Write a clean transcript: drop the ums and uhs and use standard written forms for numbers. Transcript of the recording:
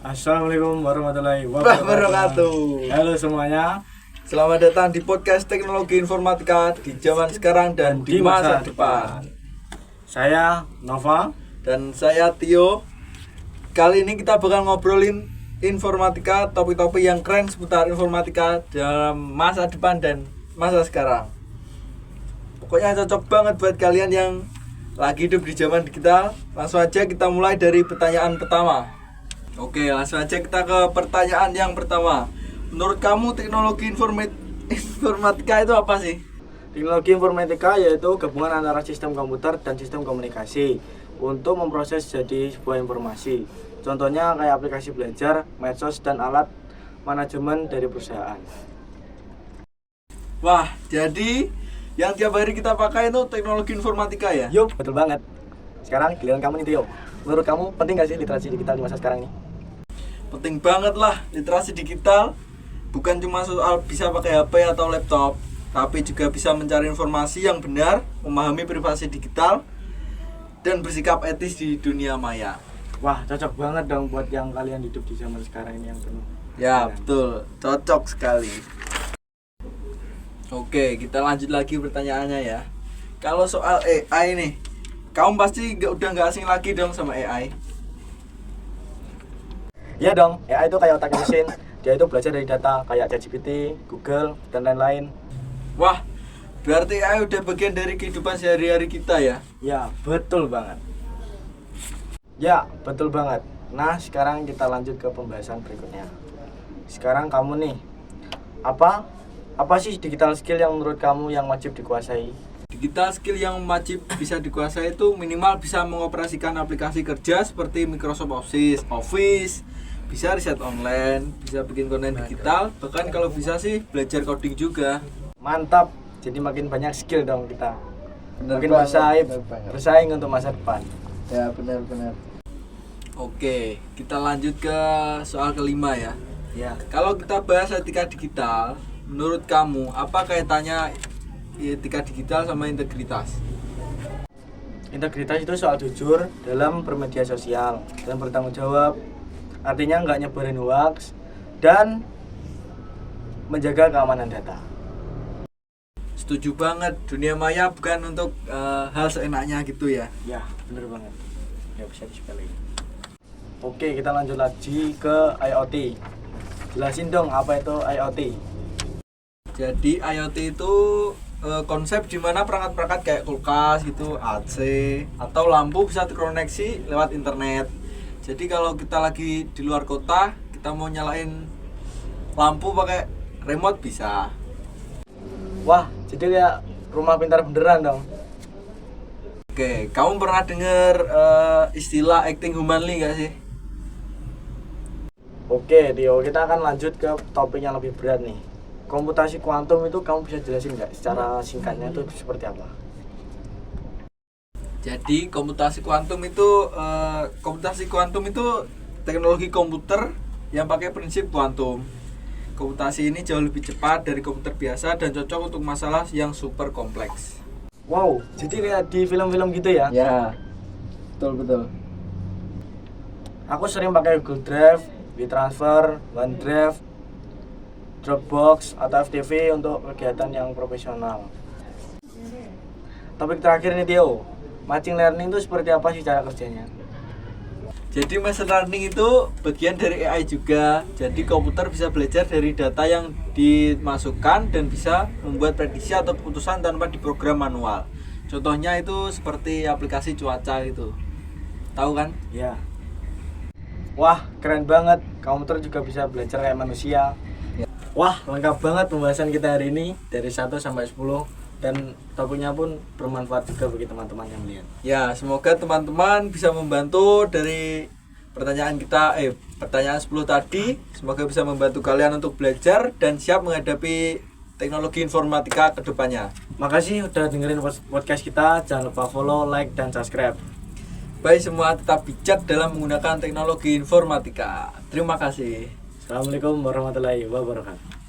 Assalamualaikum warahmatullahi wabarakatuh. Halo semuanya. Selamat datang di podcast Teknologi Informatika di zaman sekarang dan di masa depan. Saya Nova dan saya Tio. Kali ini kita bakal ngobrolin informatika, topik-topik yang keren seputar informatika dalam masa depan dan masa sekarang. Pokoknya cocok banget buat kalian yang lagi hidup di zaman digital. Langsung aja kita mulai dari pertanyaan pertama. Oke, langsung aja kita ke pertanyaan yang pertama. Menurut kamu teknologi informatika itu apa sih? Teknologi informatika yaitu gabungan antara sistem komputer dan sistem komunikasi untuk memproses jadi sebuah informasi. Contohnya kayak aplikasi belajar, medsos, dan alat manajemen dari perusahaan. Wah, jadi yang tiap hari kita pakai itu teknologi informatika ya? Yup, betul banget. Sekarang giliran kamu nih Tio. Menurut kamu penting gak sih literasi digital di masa sekarang ini? Penting banget lah, literasi digital bukan cuma soal bisa pakai HP atau laptop, tapi juga bisa mencari informasi yang benar, memahami privasi digital, dan bersikap etis di dunia maya. Wah, cocok banget dong buat yang kalian hidup di zaman sekarang ini yang penuh. Ya, betul. Cocok sekali. Oke, kita lanjut lagi pertanyaannya ya. Kalau soal AI nih, kamu pasti udah nggak asing lagi dong sama AI. Iya dong, AI itu kayak otak mesin. Dia itu belajar dari data kayak ChatGPT, Google, dan lain-lain. Wah, berarti AI udah bagian dari kehidupan sehari-hari kita ya? Ya, betul banget. Ya, betul banget. Nah, sekarang kita lanjut ke pembahasan berikutnya. Sekarang kamu nih, apa sih digital skill yang menurut kamu yang wajib dikuasai? Digital skill yang wajib bisa dikuasai itu minimal bisa mengoperasikan aplikasi kerja seperti Microsoft Office, bisa riset online, bisa bikin konten digital, bahkan kalau bisa sih belajar coding juga. Mantap, jadi makin banyak skill dong kita. Bener makin banget, bersaing untuk masa depan. Ya, benar. Oke, kita lanjut ke soal kelima ya. Ya. Kalau kita bahas etika digital, menurut kamu apa kaitannya etika digital sama integritas? Integritas itu soal jujur dalam bermedia sosial dan bertanggung jawab. Artinya nggak nyebarin hoax dan menjaga keamanan data. Setuju banget, dunia maya bukan untuk hal seenaknya gitu ya. Ya, bener banget. Ya bisa disepelein. Oke, kita lanjut lagi ke IoT. Jelasin dong apa itu IoT. Jadi IoT itu konsep di mana perangkat-perangkat kayak kulkas gitu, AC atau lampu bisa terkoneksi lewat internet. Jadi kalau kita lagi di luar kota, kita mau nyalain lampu pakai remote bisa. Wah, jadi kayak rumah pintar beneran dong. Oke, kamu pernah dengar istilah acting humanly gak sih? Oke, Tio, kita akan lanjut ke topik yang lebih berat nih. Komputasi kuantum itu kamu bisa jelasin nggak secara singkatnya itu seperti apa? Jadi komputasi kuantum itu teknologi komputer yang pakai prinsip kuantum. Komputasi ini jauh lebih cepat dari komputer biasa dan cocok untuk masalah yang super kompleks. Wow, jadi kayak di film-film gitu ya? Ya, betul. Aku sering pakai Google Drive, WeTransfer, OneDrive, Dropbox, atau FTP untuk kegiatan yang profesional. Topik terakhir nih Tio, machine learning itu seperti apa sih cara kerjanya? Jadi machine learning itu bagian dari AI juga. Jadi komputer bisa belajar dari data yang dimasukkan dan bisa membuat prediksi atau keputusan tanpa diprogram manual. Contohnya itu seperti aplikasi cuaca itu. Tahu kan? Ya. Wah, keren banget. Komputer juga bisa belajar kayak manusia. Ya. Wah, lengkap banget pembahasan kita hari ini dari 1 sampai 10 dan topiknya pun bermanfaat juga bagi teman-teman yang melihat. Ya, semoga teman-teman bisa membantu dari pertanyaan 10 tadi. Semoga bisa membantu kalian untuk belajar dan siap menghadapi teknologi informatika ke depannya. Makasih udah dengerin podcast kita. Jangan lupa follow, like, dan subscribe. Baik semua, tetap bijak dalam menggunakan teknologi informatika. Terima kasih. Assalamualaikum warahmatullahi wabarakatuh.